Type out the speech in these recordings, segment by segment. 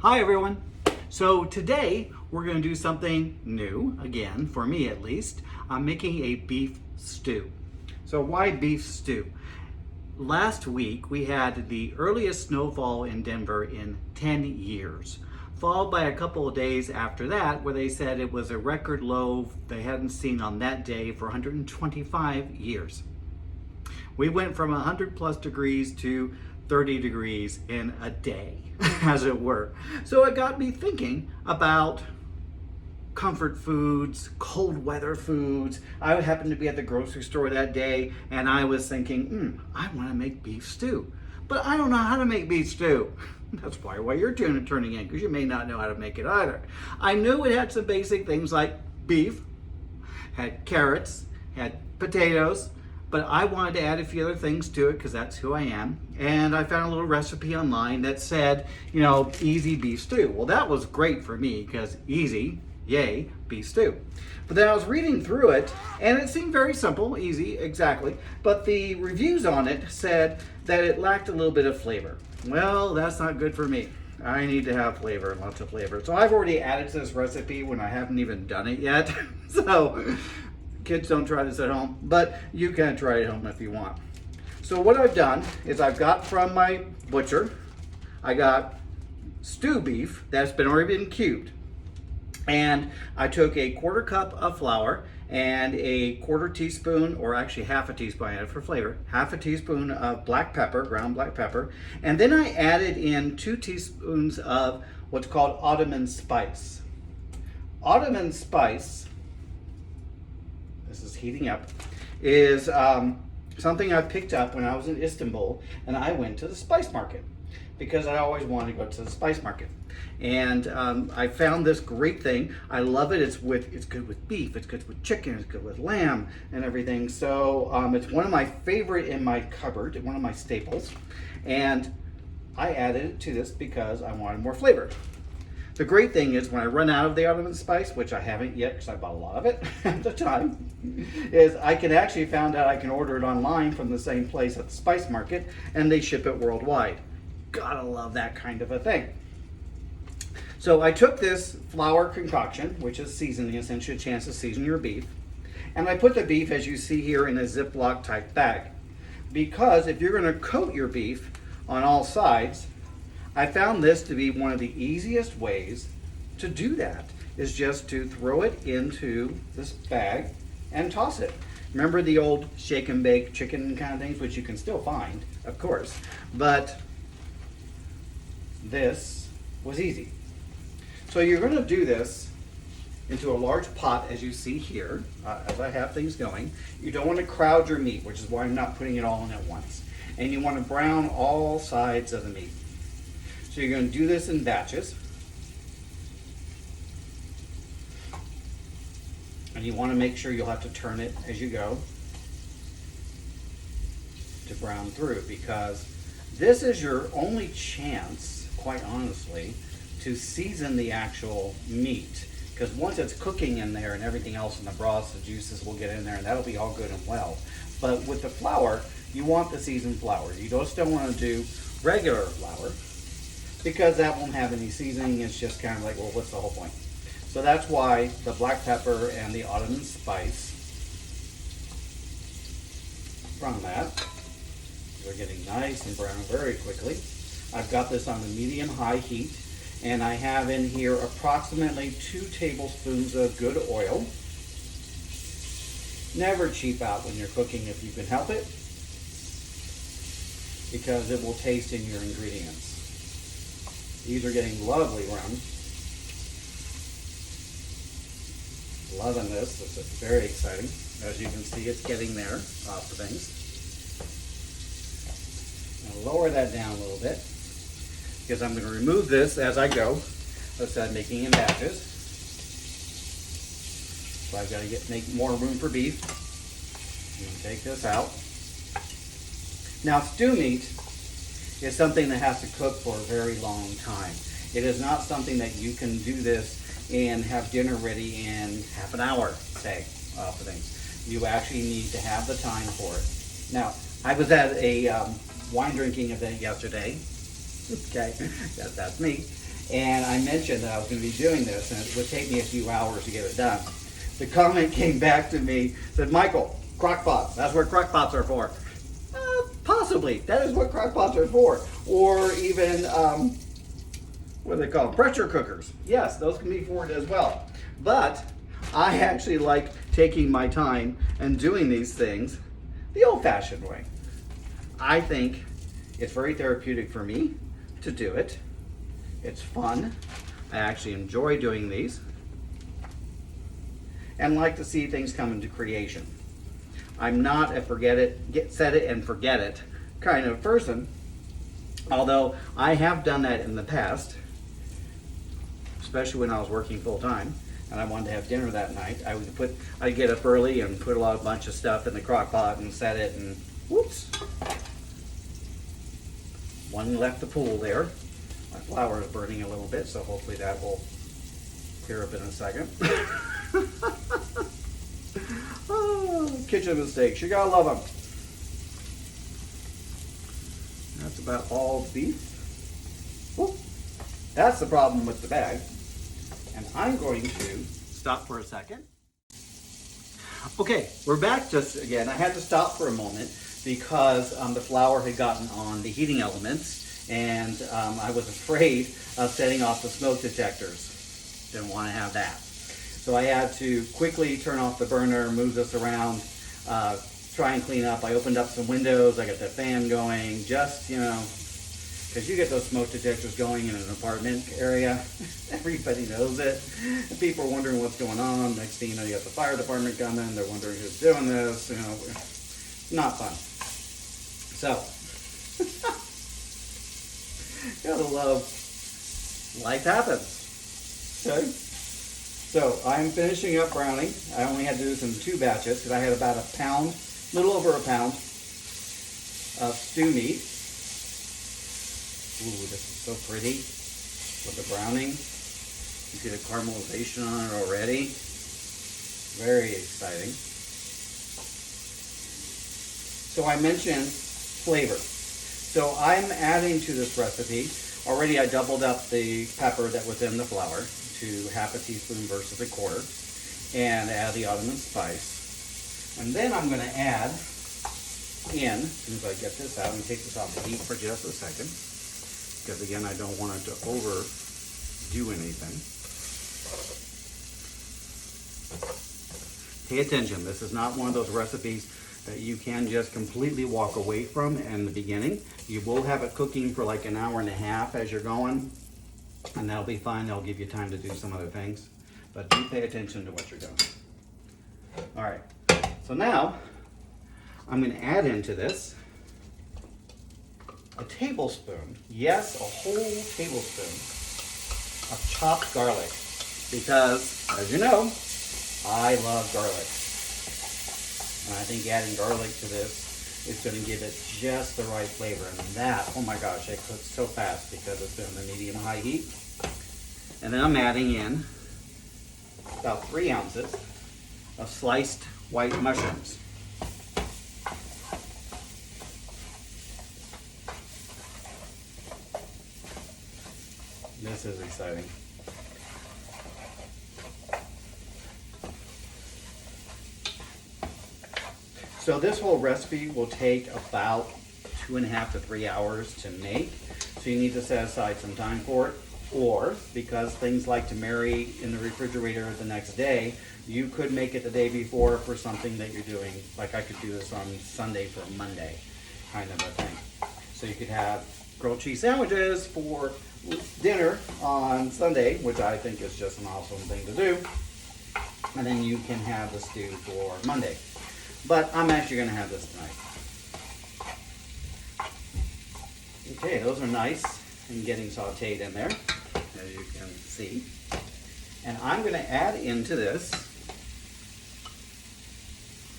Hi everyone. So today we're going to do something new, again, for me at least. I'm making a beef stew. So why beef stew? Last week we had the earliest snowfall in Denver in 10 years, followed by a couple of days after that where they said it was a record low they hadn't seen on that day for 125 years. We went from 100 plus degrees to 30 degrees in a day, as it were. So it got me thinking about comfort foods, cold weather foods. I happened to be at the grocery store that day and I was thinking, I want to make beef stew, but I don't know how to make beef stew. That's probably why you're turning in, because you may not know how to make it either. I knew it had some basic things like beef, had carrots, had potatoes, but I wanted to add a few other things to it because that's who I am. And I found a little recipe online that said, easy beef stew. Well, that was great for me because easy, yay, beef stew. But then I was reading through it and it seemed very simple, easy, exactly. But the reviews on it said that it lacked a little bit of flavor. Well, that's not good for me. I need to have flavor and lots of flavor. So I've already added to this recipe when I haven't even done it yet. So kids, don't try this at home, but you can try it at home if you want. So what I've done is I've got from my butcher, I got stew beef that's already been cubed. And I took a quarter cup of flour and a quarter teaspoon, or actually half a teaspoon, I added for flavor, half a teaspoon of black pepper, ground black pepper. And then I added in 2 teaspoons of what's called Ottoman spice. Ottoman spice, this is heating up, is something I picked up when I was in Istanbul and I went to the spice market because I always wanted to go to the spice market. And I found this great thing. I love it. It's good with beef, it's good with chicken, it's good with lamb and everything. So it's one of my favorite in my cupboard, one of my staples. And I added it to this because I wanted more flavor. The great thing is when I run out of the Ottoman spice, which I haven't yet because I bought a lot of it at the time, is I can actually found out I can order it online from the same place at the spice market and they ship it worldwide. Gotta love that kind of a thing. So I took this flour concoction, which is seasoning, essentially a chance to season your beef, and I put the beef, as you see here, in a Ziploc type bag. Because if you're gonna coat your beef on all sides, I found this to be one of the easiest ways to do that, is just to throw it into this bag and toss it. Remember the old shake and bake chicken kind of things, which you can still find, of course, but this was easy. So you're going to do this into a large pot, as you see here, as I have things going. You don't want to crowd your meat, which is why I'm not putting it all in at once. And you want to brown all sides of the meat. So you're going to do this in batches. And you want to make sure you'll have to turn it as you go to brown through, because this is your only chance, quite honestly, to season the actual meat. Because once it's cooking in there and everything else in the broths, the juices will get in there and that'll be all good and well. But with the flour, you want the seasoned flour. You just don't want to do regular flour because that won't have any seasoning. It's just kind of like, well, what's the whole point? So that's why the black pepper and the Ottoman spice from that. They're getting nice and brown very quickly. I've got this on the medium-high heat, and I have in here approximately 2 tablespoons of good oil. Never cheap out when you're cooking if you can help it, because it will taste in your ingredients. These are getting lovely brown. Loving this. This is very exciting. As you can see, it's getting there, lots of things. I'll lower that down a little bit because I'm going to remove this as I go. As I said, making in batches. So I've got to make more room for beef. I'm going to take this out. Now, stew meat is something that has to cook for a very long time. It is not something that you can do this and have dinner ready in half an hour, say, for things. You actually need to have the time for it. Now, I was at a wine drinking event yesterday. Okay, that's me. And I mentioned that I was going to be doing this, and it would take me a few hours to get it done. The comment came back to me, said, Michael, crock pots, that's what crock pots are for. Possibly, that is what crock pots are for. Or even, what are they called? Pressure cookers. Yes, those can be for it as well. But I actually like taking my time and doing these things the old-fashioned way. I think it's very therapeutic for me to do it. It's fun. I actually enjoy doing these and like to see things come into creation. I'm not a set it and forget it kind of person, although I have done that in the past, especially when I was working full time and I wanted to have dinner that night. I'd get up early and put a bunch of stuff in the crock pot and set it, and whoops, one left the pool there. My flour is burning a little bit, so hopefully that will clear up in a second. Oh, kitchen mistakes, you gotta love them. That's about all beef. Whoop. That's the problem with the bag. And I'm going to stop for a second. Okay, we're back just again. I had to stop for a moment because the flour had gotten on the heating elements, and I was afraid of setting off the smoke detectors. Didn't want to have that. So I had to quickly turn off the burner, move this around, try and clean up. I opened up some windows, I got the fan going, just, because you get those smoke detectors going in an apartment area, everybody knows it. And people are wondering what's going on. Next thing you know, you got the fire department coming, they're wondering who's doing this, not fun. So, gotta love, life happens, okay? So I'm finishing up browning. I only had to do this in 2 batches because I had about a pound, little over a pound of stew meat. Ooh, this is so pretty with the browning. You see the caramelization on it already. Very exciting. So I mentioned flavor. So I'm adding to this recipe. Already I doubled up the pepper that was in the flour to half a teaspoon versus a quarter, and add the ottoman spice. And then I'm going to add in, as soon as I get this out, I'm going to take this off the heat for just a second, because again, I don't want it to overdo anything. Pay attention, this is not one of those recipes that you can just completely walk away from in the beginning. You will have it cooking for like an hour and a half as you're going, and that'll be fine. That'll give you time to do some other things. But do pay attention to what you're doing. All right, so now I'm going to add into this a tablespoon, yes, a whole tablespoon of chopped garlic. Because, as you know, I love garlic. And I think adding garlic to this is going to give it just the right flavor. And that, oh my gosh, it cooks so fast because it's been on the medium-high heat. And then I'm adding in about 3 ounces of sliced white mushrooms. This is exciting. So this whole recipe will take about 2.5 to 3 hours to make. So you need to set aside some time for it. Or, because things like to marry in the refrigerator the next day, you could make it the day before for something that you're doing. Like I could do this on Sunday for Monday, kind of a thing. So you could have grilled cheese sandwiches for dinner on Sunday, which I think is just an awesome thing to do. And then you can have the stew for Monday. But I'm actually going to have this tonight. Okay, those are nice and getting sauteed in there, as you can see. And I'm going to add into this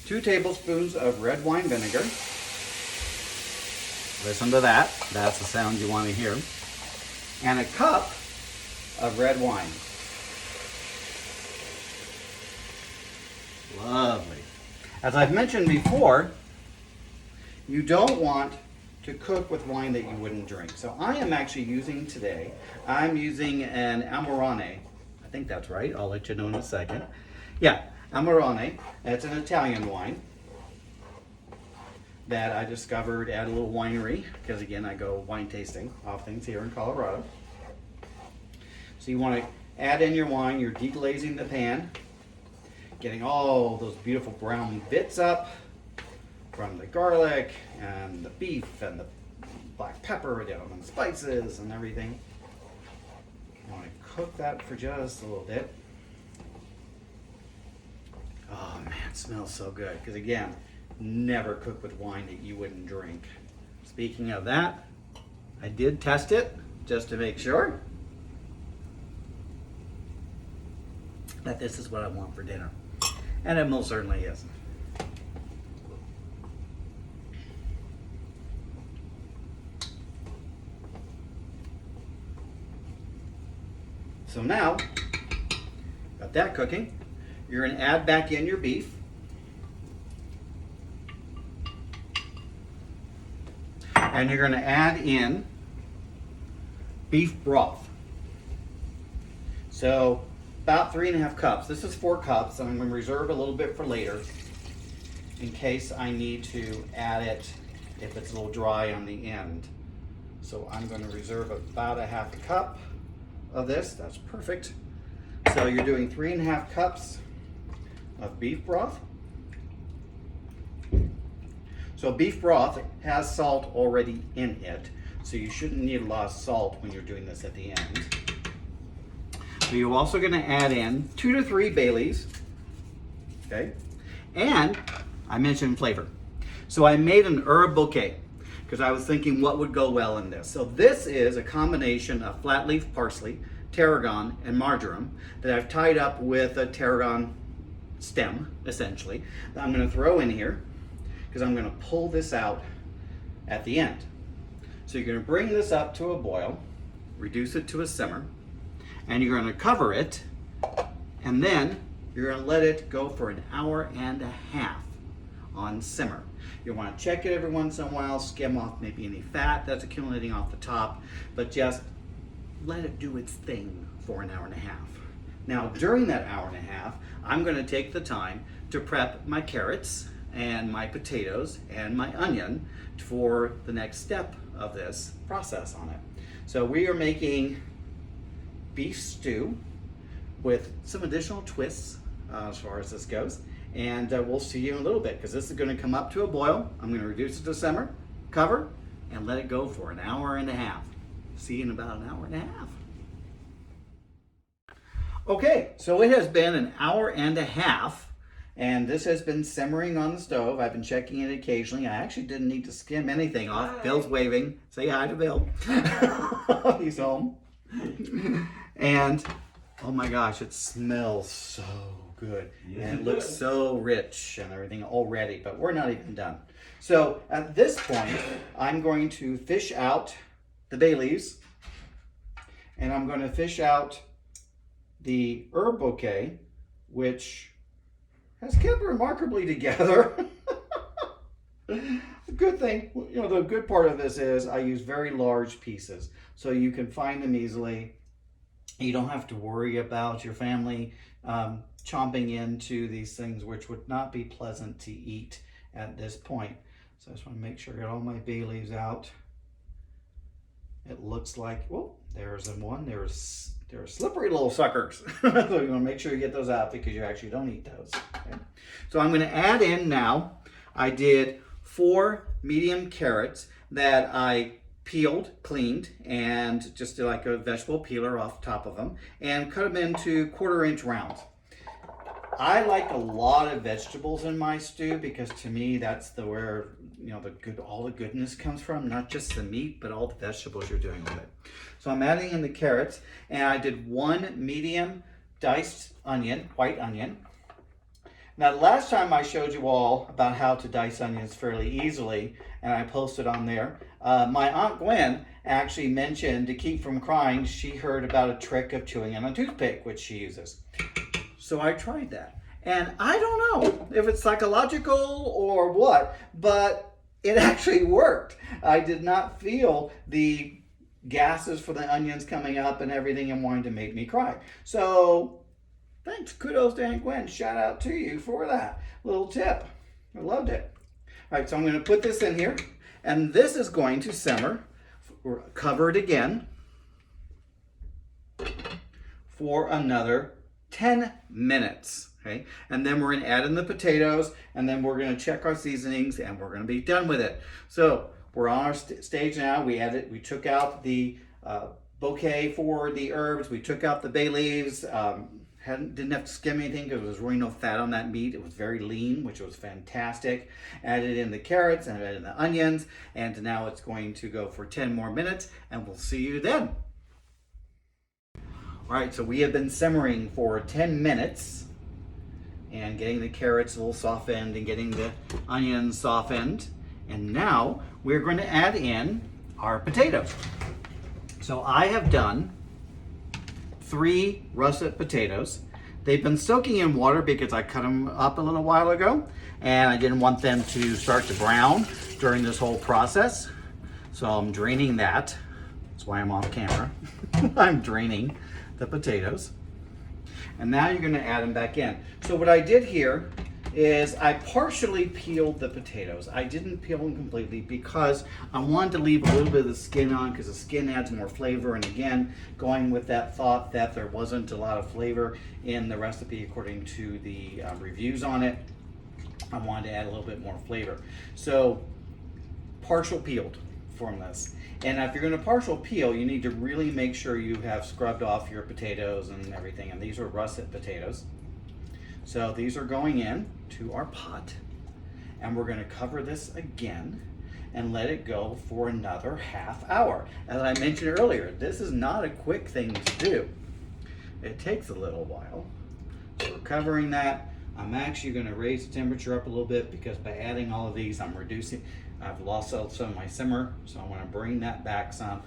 2 tablespoons of red wine vinegar. Listen to that. That's the sound you want to hear. And a cup of red wine. Lovely. As I've mentioned before, you don't want to cook with wine that you wouldn't drink. So I am actually using today, I'm using an Amarone. I think that's right. I'll let you know in a second. Yeah, Amarone. It's an Italian wine that I discovered at a little winery, because again, I go wine tasting off things here in Colorado. So you want to add in your wine, you're deglazing the pan, getting all those beautiful brown bits up from the garlic and the beef and the black pepper, and the spices and everything. You want to cook that for just a little bit. Oh man, it smells so good. Because again, never cook with wine that you wouldn't drink. Speaking of that, I did test it just to make sure that this is what I want for dinner. And it most certainly is. So now, got that cooking. You're going to add back in your beef. And you're going to add in beef broth. So about 3.5 cups. This is 4 cups, and I'm going to reserve a little bit for later in case I need to add it if it's a little dry on the end. So I'm going to reserve about 1/2 cup of this. That's perfect. So you're doing 3.5 cups of beef broth. So beef broth has salt already in it, so you shouldn't need a lot of salt when you're doing this at the end. So you're also going to add in 2 to 3 bay leaves, okay? And I mentioned flavor. So I made an herb bouquet because I was thinking what would go well in this. So this is a combination of flat leaf parsley, tarragon, and marjoram that I've tied up with a tarragon stem, essentially, that I'm going to throw in here because I'm going to pull this out at the end. So you're going to bring this up to a boil, reduce it to a simmer, and you're going to cover it, and then you're going to let it go for 1.5 hours on simmer. You want to check it every once in a while, skim off maybe any fat that's accumulating off the top, but just let it do its thing for 1.5 hours. Now, during that 1.5 hours, I'm going to take the time to prep my carrots and my potatoes and my onion for the next step of this process on it. So we are making beef stew with some additional twists as far as this goes. And we'll see you in a little bit because this is going to come up to a boil. I'm going to reduce it to simmer, cover, and let it go for 1.5 hours. See you in about 1.5 hours. Okay, so it has been 1.5 hours, and this has been simmering on the stove. I've been checking it occasionally. I actually didn't need to skim anything off. Hi. Bill's waving. Say hi to Bill. He's home. And oh my gosh, it smells so good. Yes, and it looks so rich and everything already, but we're not even done. So at this point, I'm going to fish out the bay leaves, and I'm going to fish out the herb bouquet, which has kept remarkably together. The good thing, you know, the good part of this is I use very large pieces, so you can find them easily. You don't have to worry about your family chomping into these things, which would not be pleasant to eat at this point. So I just want to make sure I got all my bay leaves out. It looks like, well, there's one. They're slippery little suckers. So you want to make sure you get those out because you actually don't eat those. Okay? So I'm going to add in now, I did 4 medium carrots that I peeled, cleaned, and just did like a vegetable peeler off the top of them, and cut them into 1/4-inch rounds. I like a lot of vegetables in my stew because to me that's where all the goodness comes from, not just the meat, but all the vegetables you're doing with it. So I'm adding in the carrots, and I did 1 medium diced onion, white onion. Now, the last time I showed you all about how to dice onions fairly easily, and I posted on there, my Aunt Gwen actually mentioned, to keep from crying, she heard about a trick of chewing on a toothpick, which she uses. So I tried that. And I don't know if it's psychological or what, but it actually worked. I did not feel the gases for the onions coming up and everything and wanting to make me cry. So thanks, kudos to Aunt Gwen. Shout out to you for that little tip. I loved it. All right, so I'm going to put this in here, and this is going to simmer, covered again, for another 10 minutes. Okay, and then we're going to add in the potatoes, and then we're going to check our seasonings, and we're going to be done with it. So we're on our stage now. We took out the bouquet for the herbs. We took out the bay leaves. Didn't have to skim anything because there was really no fat on that meat. It was very lean, which was fantastic. Added in the carrots and added in the onions, and now it's going to go for 10 more minutes, and we'll see you then. All right, so we have been simmering for 10 minutes and getting the carrots a little softened and getting the onions softened. And now we're going to add in our potatoes. So I have done 3 russet potatoes. They've been soaking in water because I cut them up a little while ago, and I didn't want them to start to brown during this whole process. So I'm draining that. That's why I'm off camera. I'm draining the potatoes. And now you're going to add them back in. So what I did here is I partially peeled the potatoes. I didn't peel them completely because I wanted to leave a little bit of the skin on because the skin adds more flavor. And again, going with that thought that there wasn't a lot of flavor in the recipe according to the reviews on it, I wanted to add a little bit more flavor. So partial peeled from this. And if you're going to partial peel, you need to really make sure you have scrubbed off your potatoes and everything. And these are russet potatoes. So these are going in to our pot, and we're going to cover this again and let it go for another half hour. As I mentioned earlier, this is not a quick thing to do. It takes a little while. So we're covering that. I'm actually going to raise the temperature up a little bit because by adding all of these, I've lost some of my simmer, so I want to bring that back some.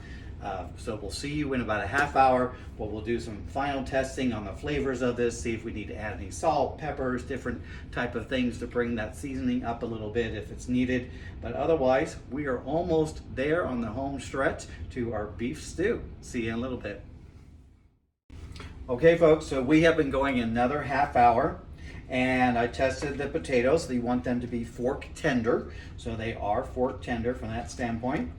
So we'll see you in about a half hour. We'll do some final testing on the flavors of this, see if we need to add any salt, peppers, different type of things to bring that seasoning up a little bit if it's needed. But otherwise, we are almost there on the home stretch to our beef stew. See you in a little bit. Okay, folks, so we have been going another half hour. And I tested the potatoes. You want them to be fork tender. So they are fork tender from that standpoint.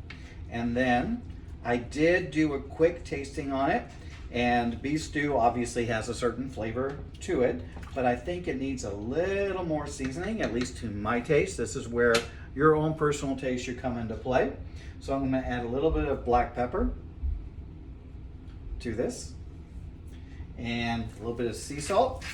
And then I did do a quick tasting on it. And beef stew obviously has a certain flavor to it, but I think it needs a little more seasoning, at least to my taste. This is where your own personal taste should come into play. So I'm going to add a little bit of black pepper to this and a little bit of sea salt.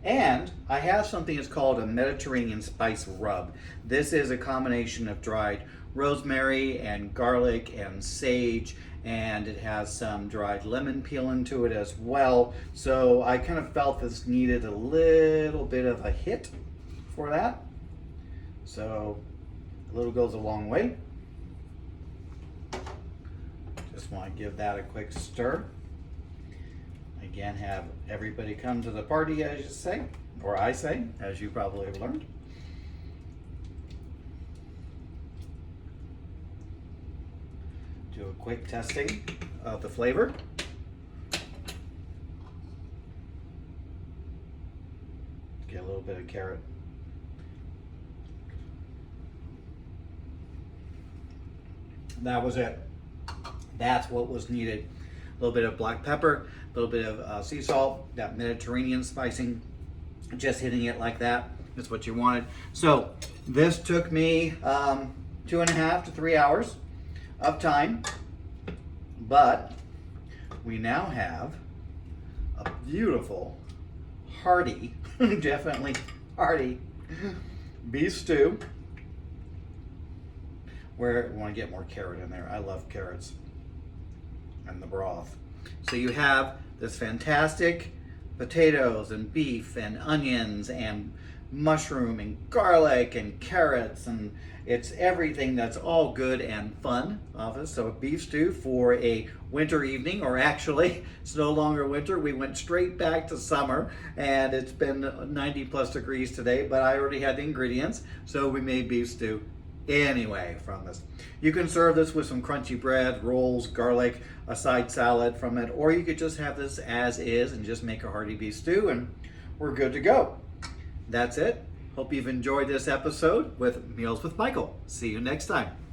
And I have something that's called a Mediterranean spice rub. This is a combination of dried rosemary and garlic and sage, and it has some dried lemon peel into it as well. So I kind of felt this needed a little bit of a hit for that. So a little goes a long way. Just want to give that a quick stir. Again, have everybody come to the party, as you say, or I say, as you probably have learned. Do a quick testing of the flavor. Get a little bit of carrot. That was it. That's what was needed. A little bit of black pepper, a little bit of sea salt, that Mediterranean spicing, just hitting it like that is what you wanted. So this took me 2.5 to 3 hours of time, but we now have a beautiful, hearty, definitely hearty beef stew, where we want to get more carrot in there. I love carrots and the broth. So you have this fantastic potatoes and beef and onions and mushroom and garlic and carrots, and it's everything that's all good and fun of us. So a beef stew for a winter evening, or actually it's no longer winter. We went straight back to summer, and it's been 90 plus degrees today, but I already had the ingredients, so we made beef stew anyway from this. You can serve this with some crunchy bread, rolls, garlic, a side salad from it, or you could just have this as is and just make a hearty beef stew, and we're good to go. That's it. Hope you've enjoyed this episode with Meals with Michael. See you next time.